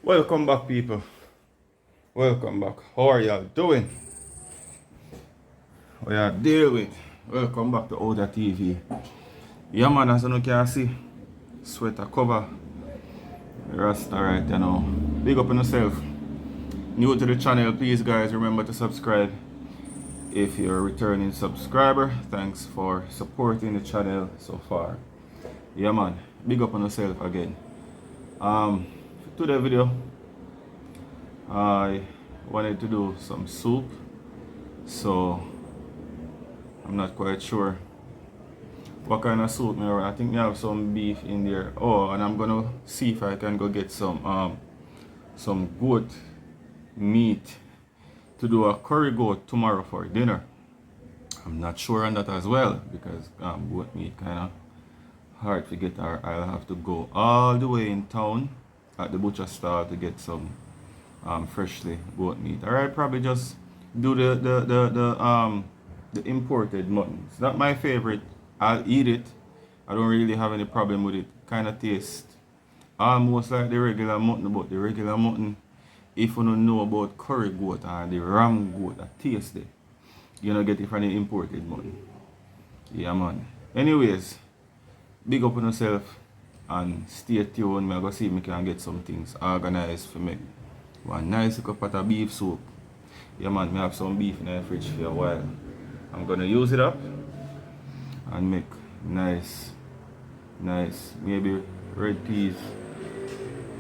Welcome back, people. Welcome back. How are y'all doing? How y'all deal with? Welcome back to Outer TV. Yeah, man, as you can see, sweater cover, Rasta right, you know. Big up on yourself. New to the channel, please, guys, remember to subscribe. If you're a returning subscriber, thanks for supporting the channel so far. Yeah, man, big up on yourself again. Today's video, I wanted to do some soup, so I'm not quite sure what kind of soup I think we have some beef in there. Oh, and I'm gonna see if I can go get some goat meat to do a curry goat tomorrow for dinner. I'm not sure on that as well because goat meat kind of hard to get, or I'll have to go all the way in town at the butcher stall to get some freshly goat meat, or I'll probably just do the imported mutton. It's not my favorite. I'll eat it. I don't really have any problem with it. Kind of taste almost like the regular mutton, but the regular mutton, if you don't know about curry goat or the ram goat, that taste it, you don't get it from the imported mutton. Yeah, man. Anyways, big up on yourself and stay tuned. I'm going to see if I can get some things organized for me. One nice little pot of beef soup. Yeah, man, I have some beef in the fridge for a while. I'm going to use it up and make nice, maybe red peas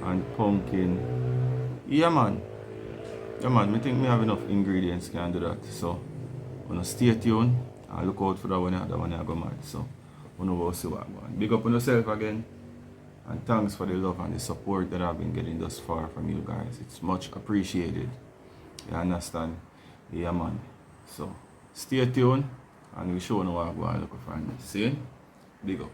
and pumpkin. Yeah, man. I think we have enough ingredients can do that. So, I'm going to stay tuned and look out for that one. That one I go mad. So, we will see what I'm going. Big up on yourself again. And thanks for the love and the support that I've been getting thus far from you guys. It's much appreciated. You understand? Yeah, man. So, stay tuned and we'll show you what I'm going to look for. See? Big up.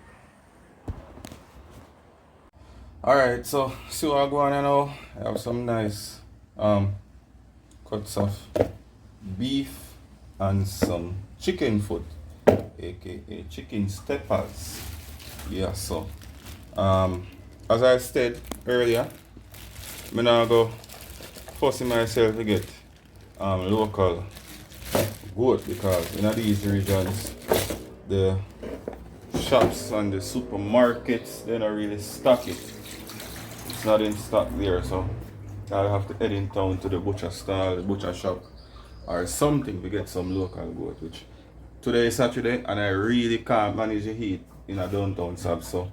Alright, so see what I'm going on now. I have some nice cuts of beef and some chicken foot, aka chicken steppers. Yeah, so as I said earlier, I'm now go forcing myself to get local goat because in these regions the shops and the supermarkets, they don't really stock it. It's not in stock there, so I'll have to head in town to the butcher stall, the butcher shop or something to get some local goat, which today is Saturday and I really can't manage the heat in a downtown shop, so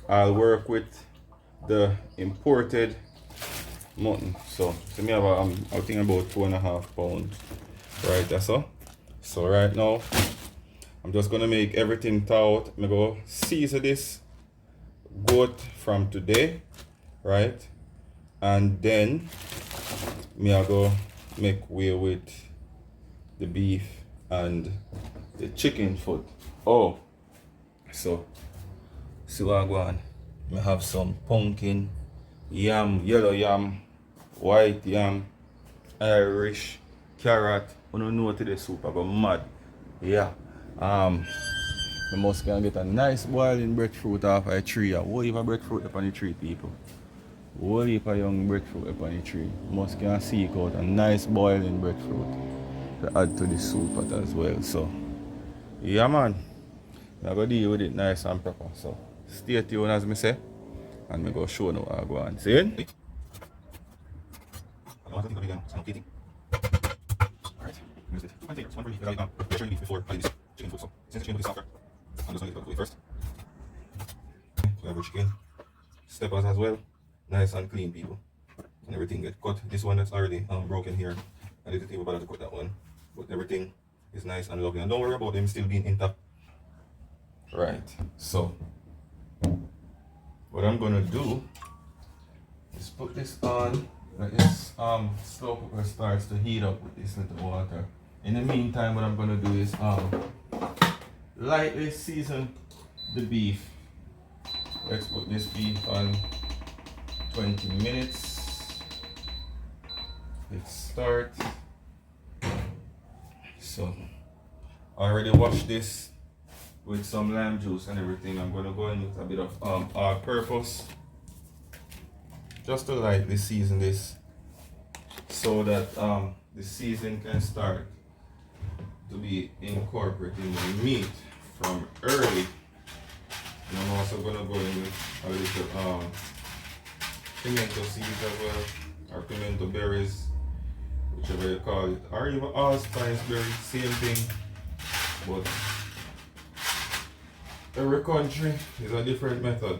I'll work with the imported mutton. So me have I think about 2.5 pounds. Right, that's all. So right now I'm just gonna make everything thaw out. I'm gonna season this goat from today, right? And then I go make way with the beef and the chicken foot. Oh, so see what I go on. I have some pumpkin, yam, yellow yam, white yam, Irish, carrot. I don't know to the soup, I go mad. Yeah. I must can get a nice boiling breadfruit off a tree. What if a breadfruit upon the tree, people? What if a young breadfruit upon the tree? Must can seek out a nice boiling breadfruit to add to the soup as well. So yeah, man, I'm gonna deal with it nice and proper. So stay tuned as I say, and I go show you what I go on. See it? Alright, use it. I take one for you because I'm pressuring beef before I do this chicken foot. So since the chicken foot is softer, I'm just going to get it away first. So I have our chicken steppers as well, nice and clean, people, and everything get cut. This one that's already broken here, I did the table bother to cut that one, but everything is nice and lovely. And don't worry about them still being intact. Right. So what I'm gonna do is put this on. Let this slow cooker starts to heat up with this little water. In the meantime, what I'm gonna do is lightly season the beef. Let's put this beef on 20 minutes. Let's start. So I already washed this with some lime juice and everything. I'm gonna go in with a bit of all-purpose just to lightly season this so that the season can start to be incorporated in the meat from early. And I'm also gonna go in with a little pimento seeds as well, or pimento berries, whichever you call it, or even allspice berries, same thing. But every country is a different method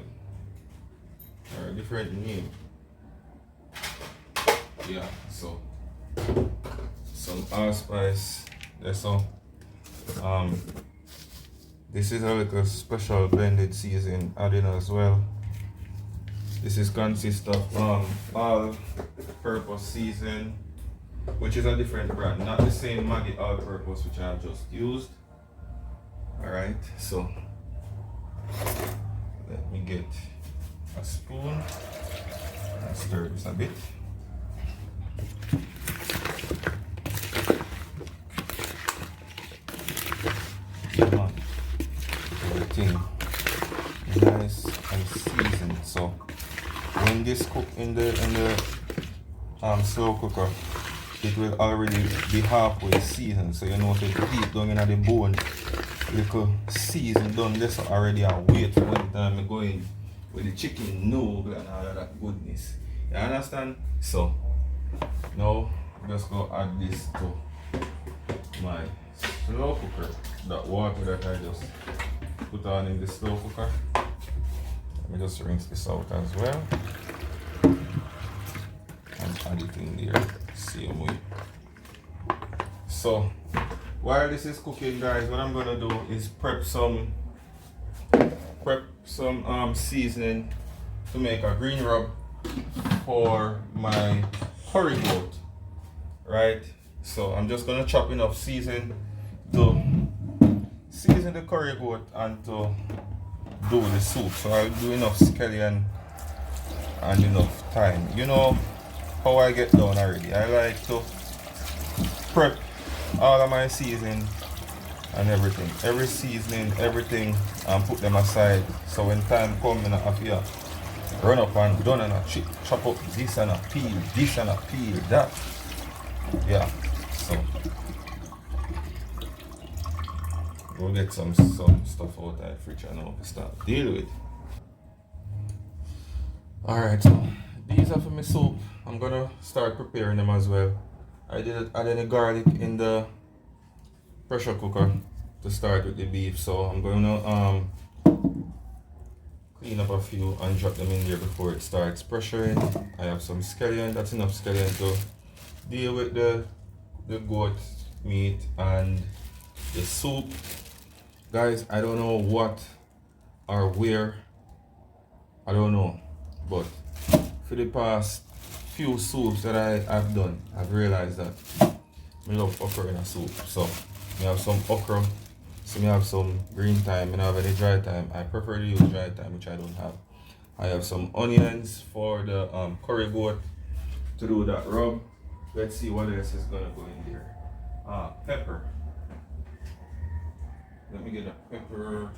or a different name. Yeah, so some allspice. There's some this is a little special blended seasoning added as well. This is consist of all-purpose season, which is a different brand, not the same Maggi all-purpose which I have just used. Alright, so let me get a spoon and stir this a bit. Everything nice and seasoned. So when this cook in the slow cooker, it will already be halfway seasoned. So you know if it deep down in the bone, little season done this already and wait for when time I go in with the chicken noodle and all of that goodness. You understand? So now just go add this to my slow cooker. That water that I just put on in the slow cooker. Let me just rinse this out as well and add it in there same way. So while this is cooking, guys, what I'm gonna do is prep some seasoning to make a green rub for my curry goat, right? So I'm just gonna chop enough season to season the curry goat and to do the soup. So I'll do enough scallion and enough thyme. You know how I get down already. I like to prep all of my seasoning and everything. Every seasoning, everything, and put them aside. So when time comes, I have to run up and done and chop up this and a peel, this and a peel, that. Yeah, so we'll get some stuff out of the fridge and now we start deal with. Alright, so these are for my soup. I'm gonna start preparing them as well. I did add any garlic in the pressure cooker to start with the beef, so I'm gonna clean up a few and drop them in there before it starts pressuring. I have some scallion, that's enough scallion to deal with the goat meat and the soup. Guys, I don't know what or where, I don't know, but for the past few soups that I've done, I've realized that I love okra in a soup. So I have some okra, so I have some green thyme, and I have any dry thyme. I prefer to use dry thyme, which I don't have. I have some onions for the curry goat to do that rub. Let's see what else is gonna go in there. Pepper. Let me get a pepper.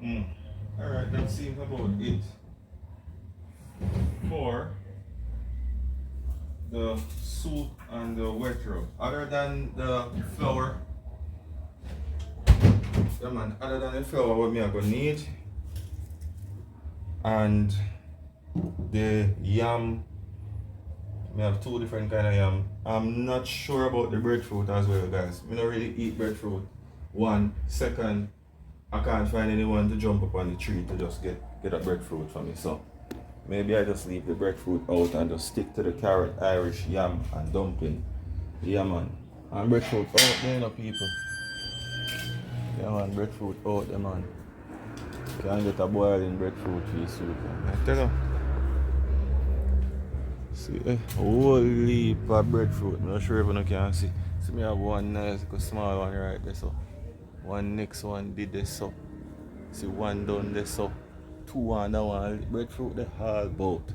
And alright, that seems about it for the soup and the wet rub. Other than the flour, yeah man, other than the flour, what me I gonna need, and the yam. We have two different kind of yam. I'm not sure about the breadfruit as well, guys. We don't really eat breadfruit. One, second, I can't find anyone to jump up on the tree to just get a breadfruit for me. So maybe I just leave the breadfruit out and just stick to the carrot, Irish, yam, and dumpling. Yeah man. And breadfruit out there, no people. Yeah man, breadfruit out there, man. Can't get a boiling breadfruit for your soup. I tell you. See, whole heap of breadfruit. I'm not sure if you can see. See, me have one nice small one right there, so. One next one did this, so. See, one done this, so. Two on that one. Breadfruit, they all both.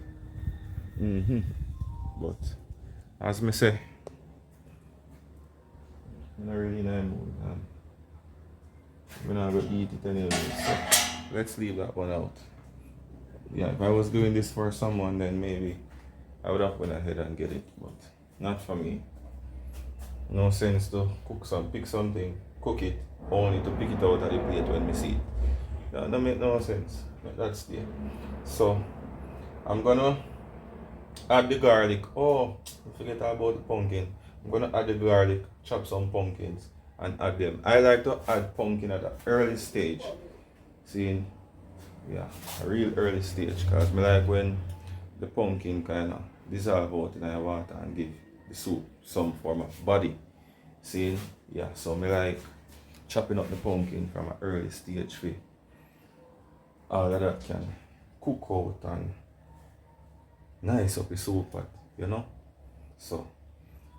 But, as me say, I'm not really in the mood. I'm not going to eat it anyway, so. let's leave that one out. Yeah, if I was doing this for someone, then maybe I would have went ahead and get it, but not for me. No sense to pick something, cook it, only to pick it out of the plate when we see it. That don't make no sense. But that's there. So I'm gonna add the garlic. Oh, I forget about the pumpkin. I'm gonna add the garlic, chop some pumpkins, and add them. I like to add pumpkin at an early stage. See, yeah, a real early stage, because I like when the pumpkin kind of dissolve out in the water and give the soup some form of body. See, yeah, so I like chopping up the pumpkin from an early stage for all of that can cook out and nice up the soup pot, you know. So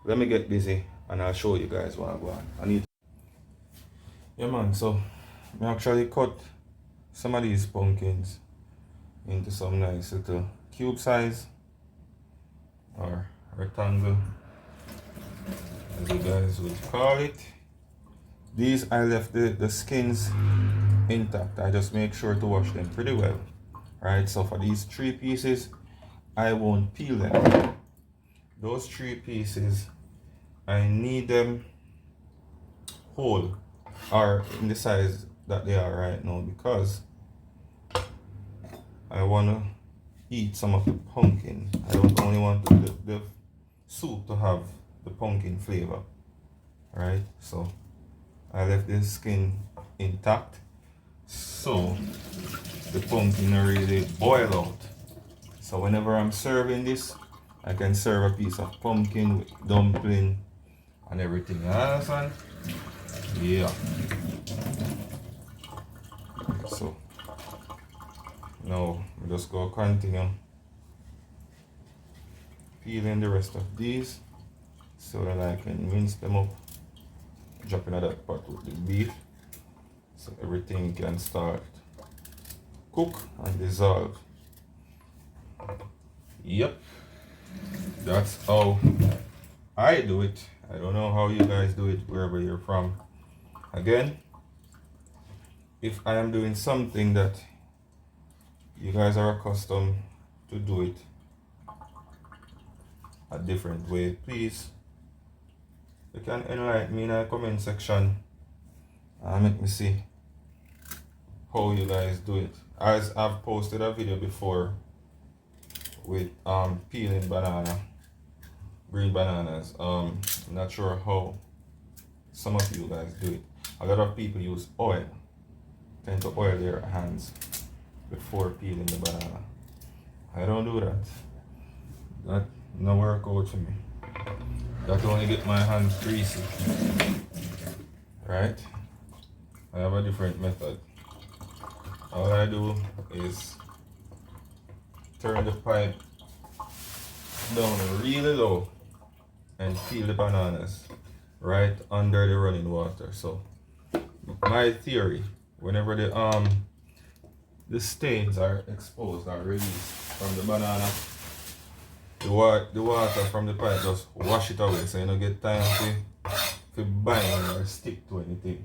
let me get busy and I'll show you guys what I want. I need. Yeah man, so I actually cut some of these pumpkins into some nice little cube size or rectangle, as you guys would call it. These I left the skins intact. I just make sure to wash them pretty well. Right, so for these 3 pieces, I won't peel them. Those 3 pieces, I need them whole or in the size that they are right now, because I want to eat some of the pumpkin. I don't only want the soup to have the pumpkin flavor. Right, so I left the skin intact so the pumpkin really boil out. So whenever I'm serving this, I can serve a piece of pumpkin with dumpling and everything. You understand? Yeah. So now we just go continue peeling the rest of these so that I can mince them up, drop in that pot with the beef so everything can start cook and dissolve. Yep, that's how I do it. I don't know how you guys do it wherever you're from. Again, if I am doing something that you guys are accustomed to do it a different way, please, you can enlighten me in the comment section and make me see how you guys do it. As I've posted a video before with peeling green bananas. I'm not sure how some of you guys do it. A lot of people use oil, tend to oil their hands before peeling the banana. I don't do that. That no work out for me. That only get my hands greasy. Right? I have a different method. All I do is turn the pipe down really low and peel the bananas right under the running water. So my theory, whenever the stains are exposed or released from the banana, the water from the pipe just wash it away, so you don't get time to bind or stick to anything.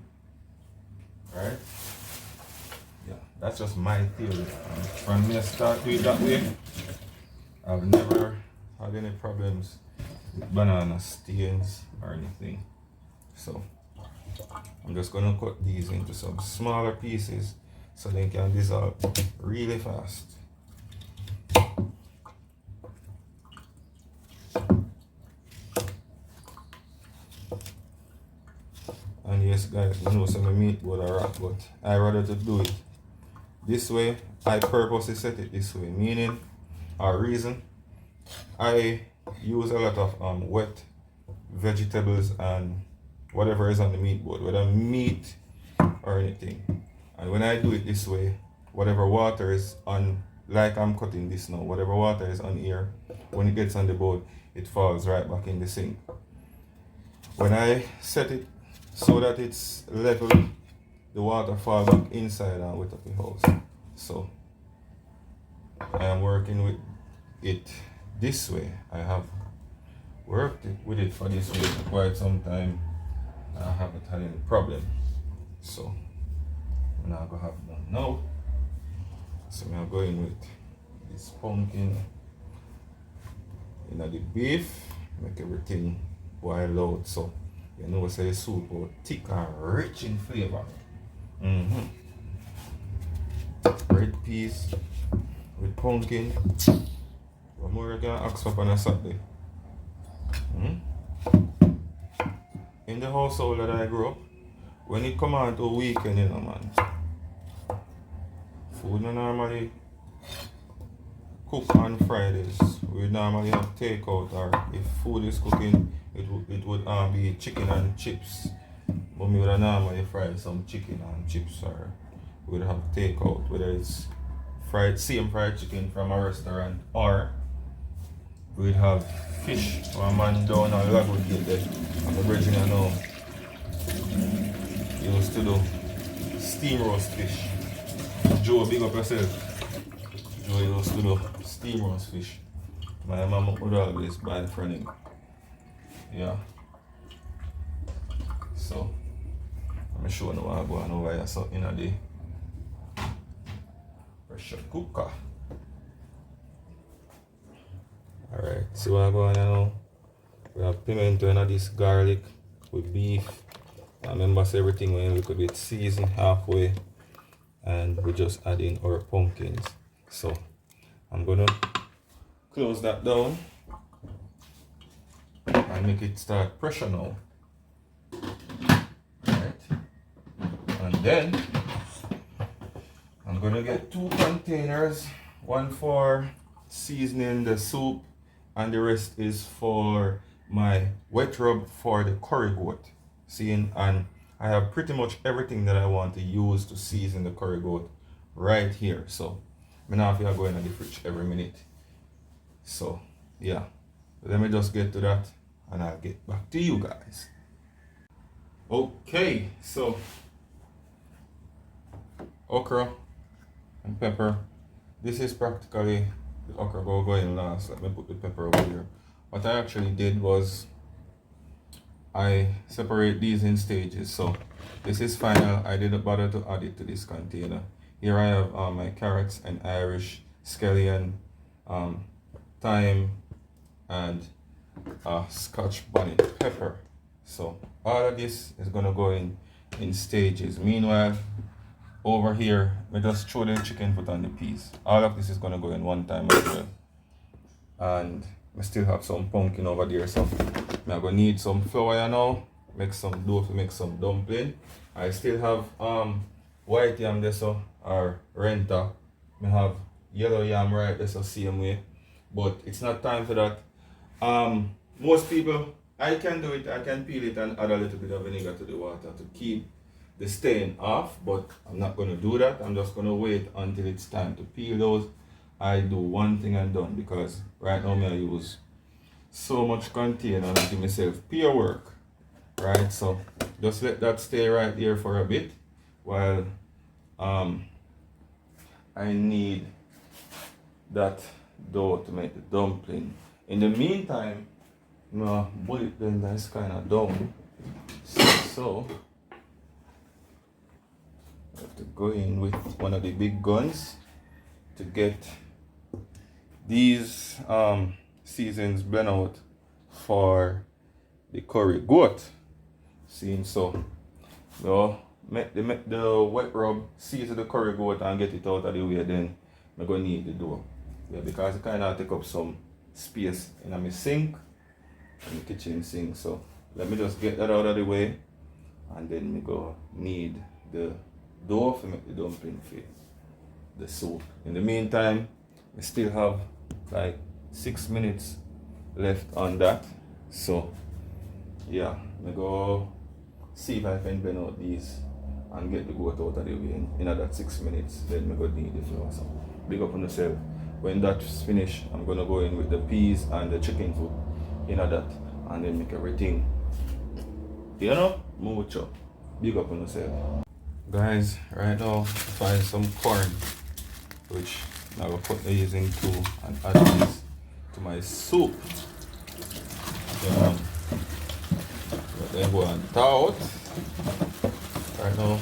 Right? Yeah, that's just my theory. When me start doing it that way, I've never had any problems with banana stains or anything. So I'm just gonna cut these into some smaller pieces so they can dissolve really fast. And yes guys, I know some meat would are rock, but I rather to do it this way. I purposely set it this way, meaning or reason I use a lot of wet vegetables and whatever is on the meat board, whether meat or anything. And when I do it this way, whatever water is on, like I'm cutting this now, whatever water is on here, when it gets on the board, it falls right back in the sink. When I set it so that it's level, the water falls back inside and wet up the house. So I am working with it this way. I have worked with it for this way for quite some time. I haven't had any problem. So I'm not gonna have none now. So I'm going with this pumpkin in the beef, make everything boil out so you know say the soup will thick and rich in flavor. Red peas with pumpkin. What more you can ask up on a Saturday? In the household that I grew up, when it come on to a weekend, you know, man, food no normally cook on Fridays. We normally have takeout, or if food is cooking, it would be chicken and chips. But we would normally fry some chicken and chips, or we would have takeout, whether it's same fried chicken from a restaurant, or we'd have fish or a man down on Lago Gate there. I'm the bridge, you know. He used to do steam roast fish. Joe, big up yourself. Joe used to do steam roast fish. My mom would always buy it for him. Yeah. So, I'm sure now I'm going over here so in a day. Pressure cooker. Alright, see what I'm going now. We have pimento and this garlic with beef. Remember, so everything when a little bit seasoned halfway, and we just add in our pumpkins. So I'm gonna close that down and make it start pressure now. Right. And then I'm gonna get 2 containers, one for seasoning the soup and the rest is for my wet rub for the curry goat. Seeing, and I have pretty much everything that I want to use to season the curry goat right here. So I now feel going in the fridge every minute. So yeah, let me just get to that and I'll get back to you guys. Okay, so okra and pepper. This is practically the okra going last. Let me put the pepper over here. What I actually did was I separate these in stages. So this is final. I didn't bother to add it to this container. Here I have my carrots and Irish scallion, thyme, and Scotch bonnet pepper. So all of this is gonna go in stages. Meanwhile, over here, we just throw the chicken foot on the peas. All of this is gonna go in one time as well. And we still have some pumpkin over there, so I'm gonna need some flour now, make some dough to make some dumpling. I still have white yam there, so or renta. I have yellow yam right there, so same way. But it's not time for that. Most people, I can do it, I can peel it and add a little bit of vinegar to the water to keep the stain off, but I'm not gonna do that. I'm just gonna wait until it's time to peel those. I do one thing and done, because right now I use so much container and I give myself peer work, right? So just let that stay right there for a bit while I need that dough to make the dumpling. In the meantime, my bullet blender is kind of down, so I have to go in with one of the big guns to get these seasons blend out for the curry goat. Seeing so, make the wet rub, season the curry goat and get it out of the way. Then I'm gonna need the dough, yeah, because it kind of take up some space in my sink, in the kitchen sink. So let me just get that out of the way, and then we go need the dough to make the dumpling for the soup. In the meantime, we still have like 6 minutes left on that. So yeah, I go see if I can blend out these and get the goat out of the way in that 6 minutes. Then we go need the flour. So big up on yourself. When that's finished, I'm gonna go in with the peas and the chicken foot in that, and then make everything, you know, mucho. Big up on yourself. Guys, right now find some corn, which I'm gonna put these into and add these to my soup. Let them go and thaw out. Right now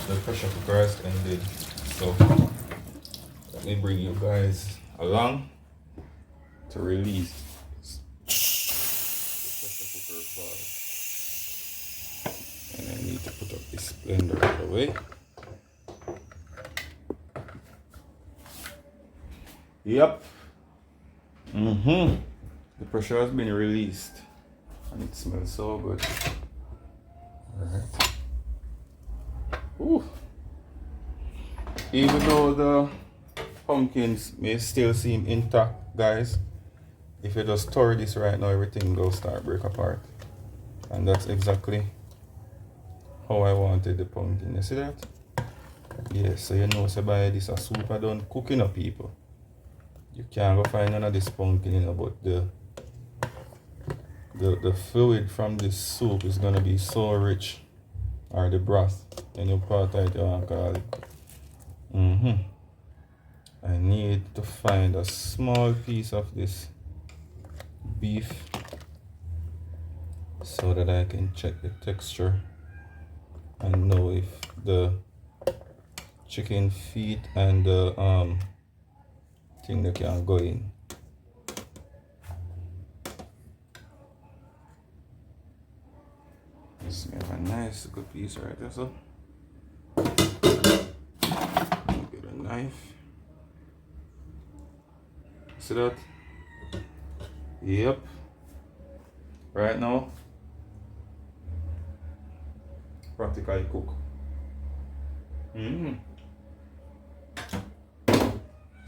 the pressure cooker has ended, So let me bring you guys along to release the pressure cooker valve. And I need to put up this blender out of the way. Yep. The pressure has been released and it smells so good. Alright. Ooh. Even though the pumpkins may still seem intact, guys, if you just stir this right now, everything will start break apart. And that's exactly how I wanted the pumpkin. You see that? Yeah, so you know, so by this a soup I done cooking up, people. You can't go find none of this pumpkin, you know, but the fluid from this soup is gonna be so rich, or the broth, and you part out you want to call it. I need to find a small piece of this beef so that I can check the texture and know if the chicken feet and the thing that can go in. This is a nice good piece right there, so get a knife. See that? Yep. Right now, practically cook.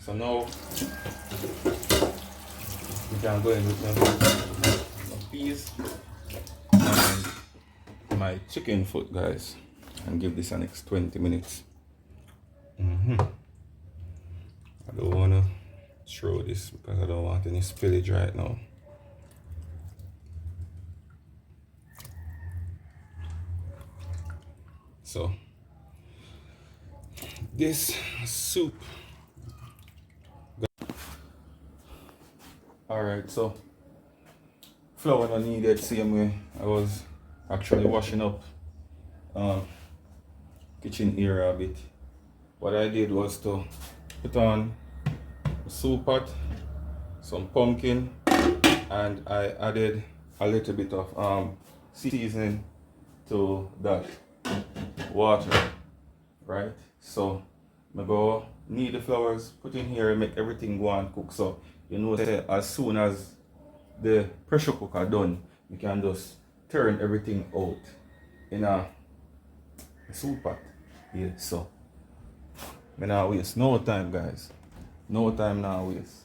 So now we can go in with my peas and my chicken foot, guys, and give this the next 20 minutes. I don't want to throw this because I don't want any spillage right now. So this soup. Alright, so flour not needed same way. I was actually washing up kitchen area a bit. What I did was to put on a soup pot, some pumpkin, and I added a little bit of seasoning to that water, right? So I go knead the flours, put in here, and make everything go and cook. So you know, as soon as the pressure cooker done, you can just turn everything out in a soup pot. Yeah, so I not waste no time, guys. No time now waste.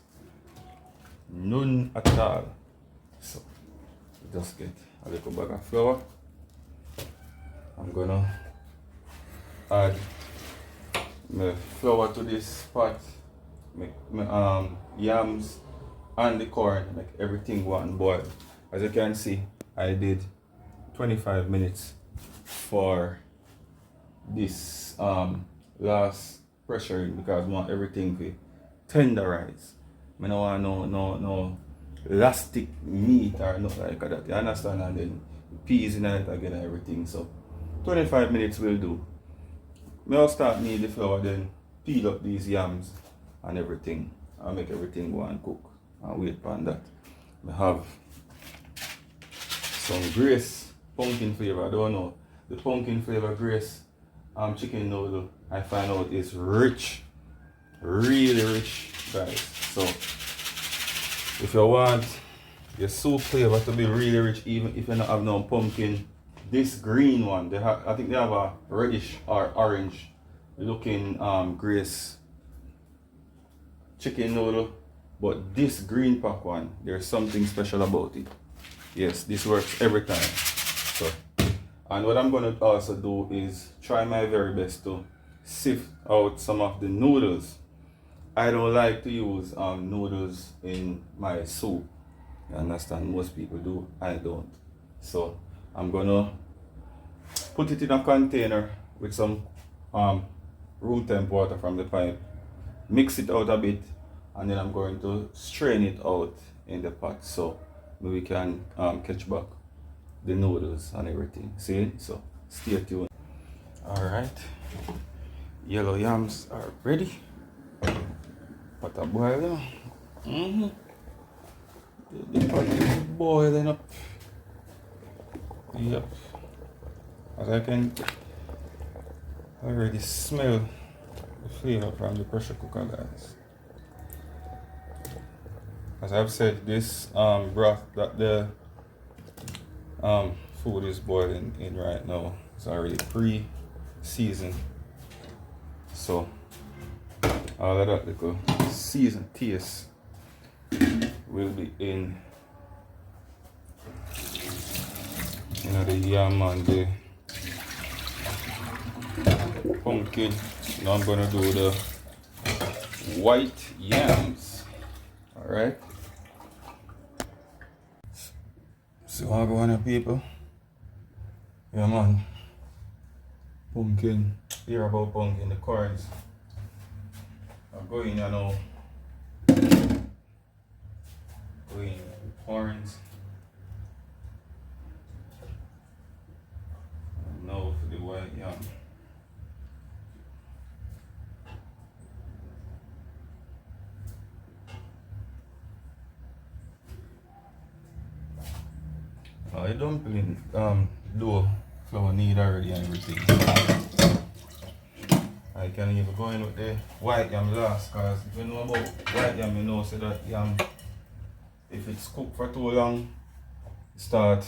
None at all. So just get a little bag of flour. I'm gonna add my flour to this pot, make my yams and the corn, make everything go and boil. As you can see, I did 25 minutes for this last pressuring because I want everything to tenderize. I don't want no elastic meat or nothing like that. You understand? And then peas in it again and everything. So 25 minutes will do. I'll start knead the flour, then peel up these yams and everything. I'll make everything go and cook and wait for that. I have some Grace pumpkin flavor. I don't know. The pumpkin flavor Grace chicken noodle, I find out is rich. Really rich, guys. So if you want your soup flavor to be really rich, even if you don't have no pumpkin, this green one, I think they have a reddish or orange looking Grace chicken noodle, but this green pack one, there's something special about it. Yes, this works every time. So, and what I'm gonna also do is try my very best to sift out some of the noodles. I don't like to use noodles in my soup. You understand? Most people do. I don't. So I'm gonna put it in a container with some room temp water from the pipe, mix it out a bit, and then I'm going to strain it out in the pot so we can catch back the noodles and everything. See? So stay tuned. Alright. Yellow yams are ready. Pot of boiling. The pot is boiling up. Yep. As I can already smell the flavor from the pressure cooker, guys. As I've said, this broth that the food is boiling in right now is already pre-seasoned. So all of that little seasoned taste will be in the yam and the pumpkin. Now I'm gonna do the white yams. Alright. So I go on, people. Yeah, man. Pumpkin. Hear about pumpkin, the corns. I'm going, now. Going with corns. And now for the white yam. The dumpling dough flour need already and everything. I can even go in with the white yam last, because if you know about white yam, you know so that yam, if it's cooked for too long, it start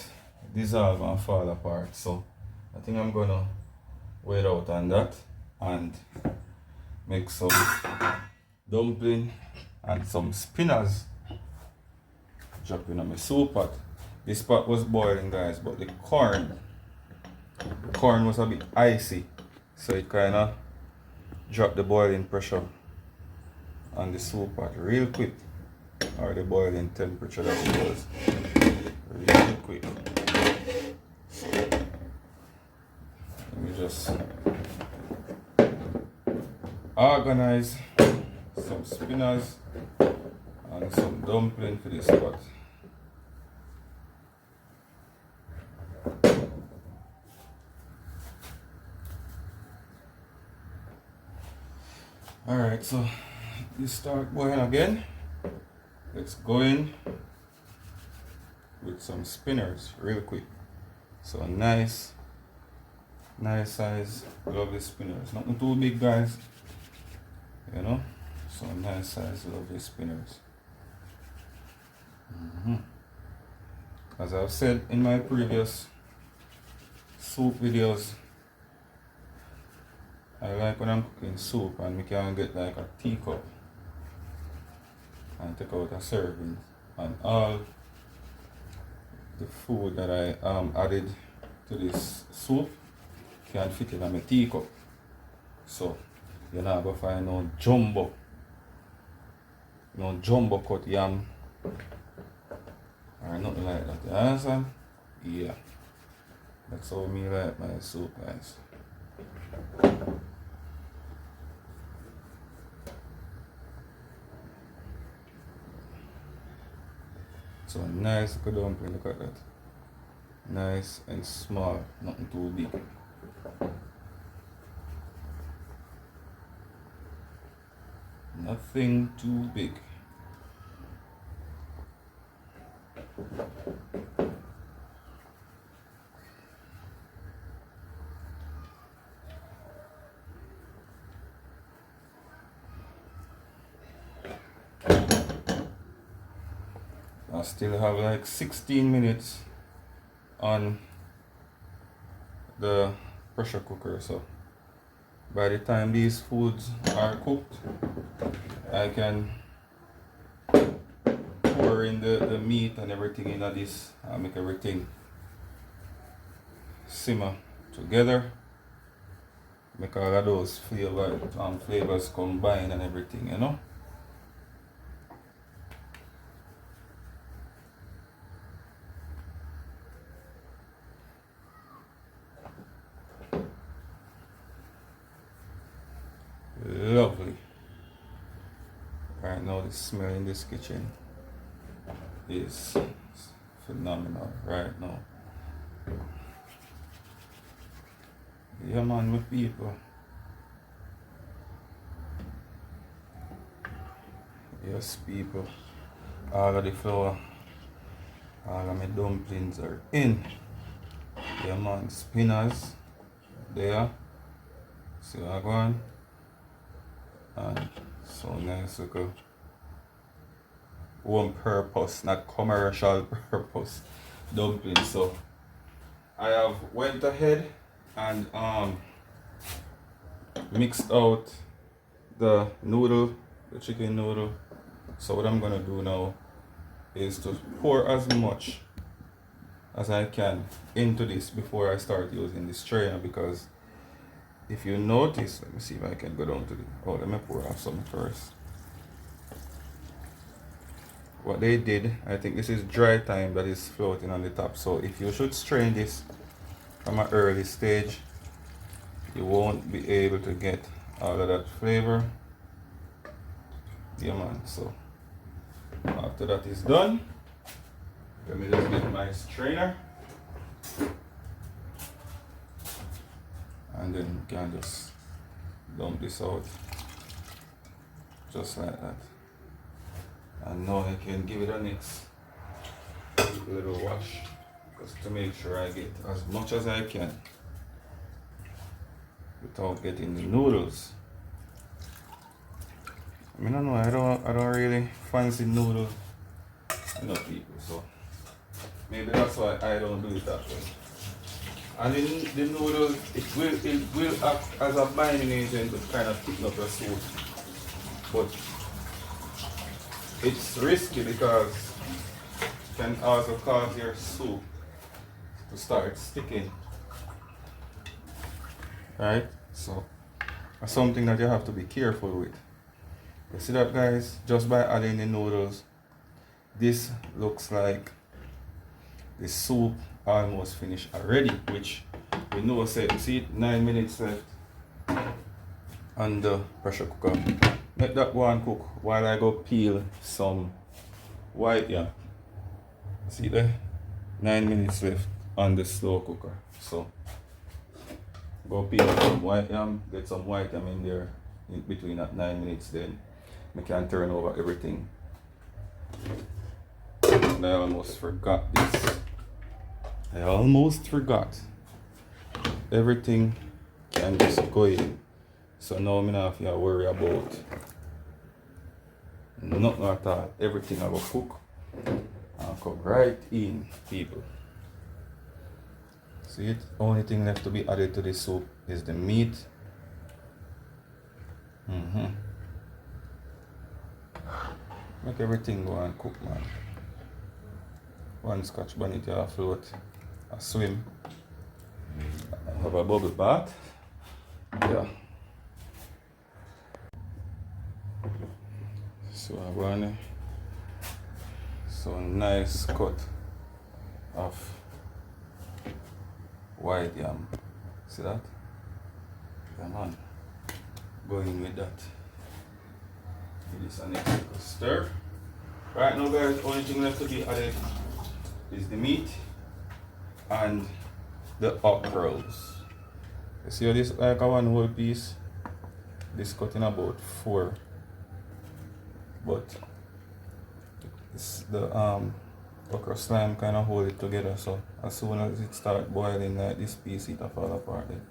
dissolve and fall apart. So I think I'm gonna wait out on that and make some dumpling and some spinners. Drop in on my soup pot. This pot was boiling, guys, but the corn was a bit icy, so it kind of dropped the boiling pressure on the soup pot real quick, or the boiling temperature that it was real quick. Let me just organize some spinners and some dumpling for this pot. Alright, so this start boiling again. Let's go in with some spinners real quick. So nice size, lovely spinners. Nothing too big, guys. You know? So nice size, lovely spinners. As I've said in my previous soup videos, I like when I'm cooking soup and we can get like a teacup and take out a serving, and all the food that I added to this soup can fit in a teacup. So you're not going to find no jumbo cut yam or nothing like that. You understand? Yeah. That's how me like my soup, guys. So nice little dumpling, look at that. Nice and small, nothing too big. Nothing too big. I still have like 16 minutes on the pressure cooker, so by the time these foods are cooked, I can pour in the meat and everything in this and make everything simmer together, make all of those flavors combine and everything, you know. Lovely. Right now the smell in this kitchen is phenomenal right now. Yeah, man, my people. Yes, people. All of the flour, all of my dumplings are in. Yeah, man. Spinners there. See what I go on? And so nice little one purpose, not commercial purpose dumplings. So I have went ahead and mixed out the noodle, the chicken noodle. So what I'm gonna do now is to pour as much as I can into this before I start using this strainer, because if you notice, let me see if I can go down to the, oh, let me pour off some first. What they did, I think this is dry time that is floating on the top, so if you should strain this from an early stage, you won't be able to get all of that flavor. Yeah, man. So after that is done, let me just get my strainer, and then you can just dump this out just like that. And now I can give it a next little wash just to make sure I get as much as I can without getting the noodles. I mean, I don't know, I don't really fancy noodle, people, so maybe that's why I don't do it that way. And in the noodle, it will act as a binding agent to kind of thicken up your soup, but it's risky because it can also cause your soup to start sticking. Right? So that's something that you have to be careful with. You see that, guys? Just by adding the noodles, this looks like the soup almost finished already, which we know, say, see, 9 minutes left on the pressure cooker. Let that one cook while I go peel some white yam. See there? 9 minutes left on the slow cooker. So go peel some white yam, get some white yam in there in between that 9 minutes, then I can turn over everything. And I almost forgot this. I almost forgot. Everything can just go in. So now I'm not have to worry about nothing at all. Everything I will cook and come right in, people. See it? Only thing left to be added to the soup is the meat. Make everything go and cook, man. One scotch bonnet you float, a swim, have a bubble bath. Yeah. So I want so nice cut of white yam. See that? Come on. Go in with that. Give this a next stir. Right now, guys, only thing left to be added is the meat and the okras. You see how this like a one whole piece? This cut in about 4. But it's the okra slime kind of hold it together, so as soon as it start boiling like this piece, it will fall apart then.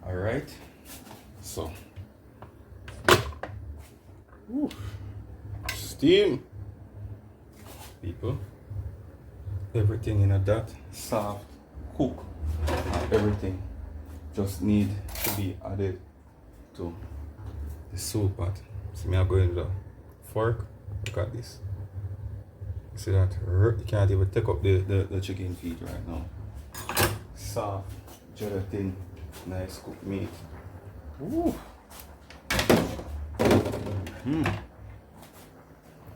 Alright, so steam, people. Everything in a that soft cook, everything just need to be added to the soup pot. See me, I go in the fork. Look at this. See that? You can't even take up the chicken feet right now. Soft, gelatin, nice cooked meat. Ooh.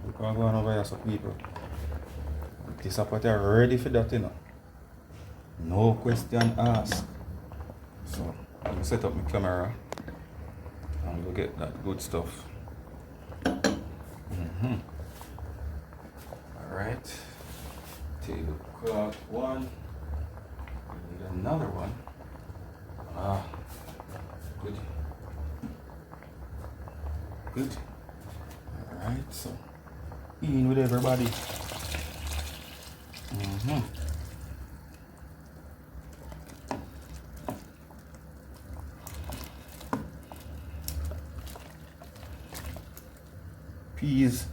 Look what going over here, so people. This pot are ready for that, you know. No question asked. So I'm gonna set up my camera and go get that good stuff. Alright. Tablecloth one. We need another one. Good. Good. Alright, so in with everybody. Peas,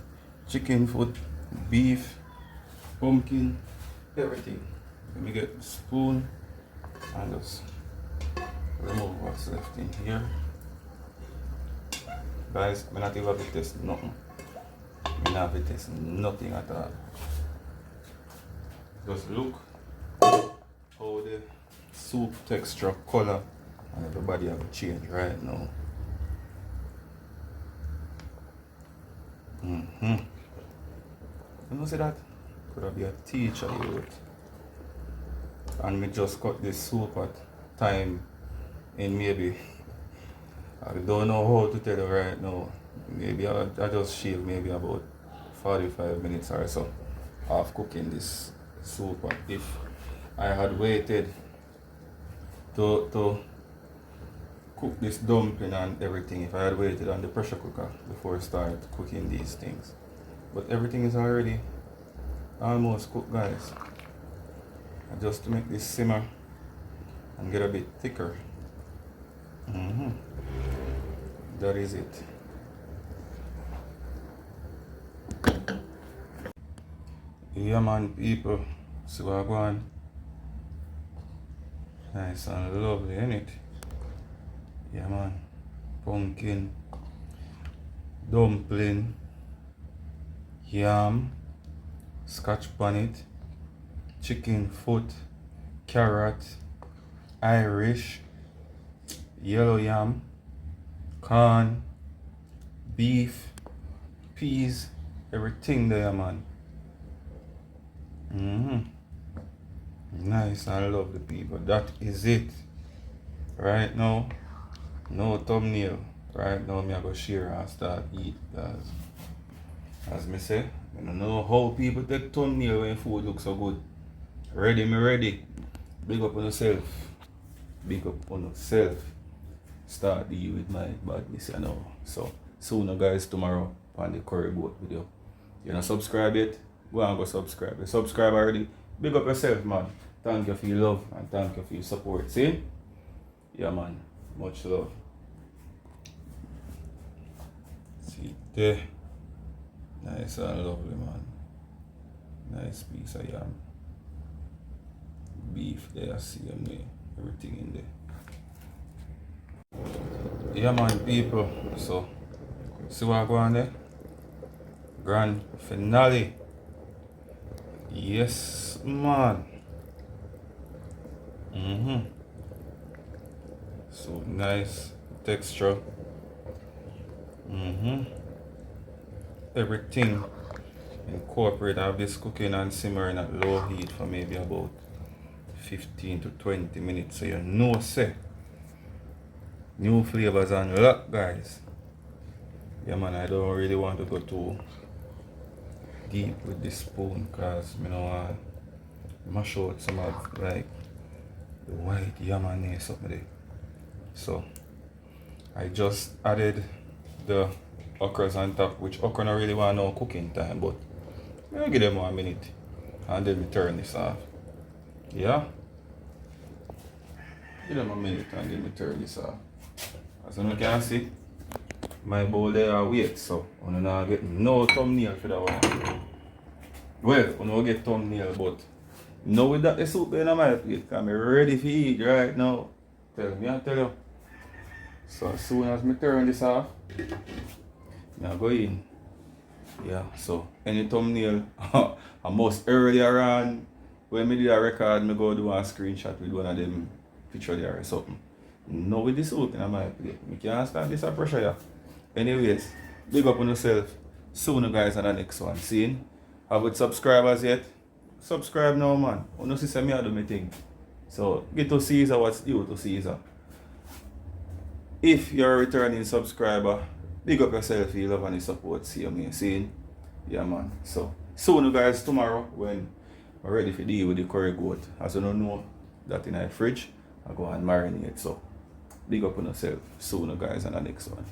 chicken foot, beef, pumpkin, everything. Let me get the spoon and just remove what's left in here. Guys, I'm not even to test nothing. I'm not to test nothing at all. Just look how the soup texture, color, and everybody have a change right now. You know, see that? Could have been a teacher youth. And me just cut this soup at time in maybe, I don't know how to tell you right now. Maybe I just shave maybe about 45 minutes or so of cooking this soup. And if I had waited to cook this dumpling and everything, if I had waited on the pressure cooker before I start cooking these things. But everything is already almost cooked, guys. And just to make this simmer and get a bit thicker. That is it. Yeah man, people, see what I go on. Nice and lovely, innit? Yeah man. Pumpkin, dumpling, yam, scotch bonnet, chicken foot, carrot, Irish, yellow yam, corn, beef, peas, everything there, man. Nice, I love the people. That is it. Right now, no thumbnail. Right now, me I go share and start eat, guys. As me say, I don't know how people take thumbnail when food looks so good. Ready, me ready. Big up on yourself. Big up on yourself. Start deal with my badness, you know. So, sooner guys, tomorrow on the curry boat video. You know, subscribe yet? Go and go subscribe. You subscribe already? Big up yourself, man. Thank you for your love and thank you for your support. See? Yeah, man. Much love. See there. Nice and lovely, man. Nice piece of yam. Beef there, same way. Everything in there. Yeah, man, people. So, see what I go on there? Grand finale. Yes, man. So nice texture. Everything incorporate. I have this cooking and simmering at low heat for maybe about 15 to 20 minutes. So you know, say new flavors unlocked, guys. Yeah, man, I don't really want to go too deep with this spoon because I don't want to mash out some of like the white yam and something there. So I just added the okras on top, which okra don't really want no cooking time, but I'll give them 1 minute and then we turn this off. Yeah? Give them 1 minute and then we turn this off. As you can see, my bowl there are weight, so I'm not getting no thumbnail for that one. Well, I'm not get thumbnail, but now with that the soup in my plate, because I'm ready for eat right now. Tell me, I tell you. So as soon as I turn this off, I go in. Yeah, so any thumbnail, I must earlier on when I did a record, I go do a screenshot with one of them picture there or something. Now with this soup in my plate, I can't stand this pressure. Yeah. Anyways, big up on yourself. Soon guys on the next one. See? Have with subscribers yet? Subscribe now, man. You know, see me I do my thing. So get to Caesar what's due to Caesar. If you're a returning subscriber, big up yourself, you love and you support. See me. See? Yeah, man. So, soon, guys, tomorrow, when we're ready for deal with the curry goat, as you don't know, that in the fridge, I go and marinate. So, big up on yourself soon, guys, and the next one.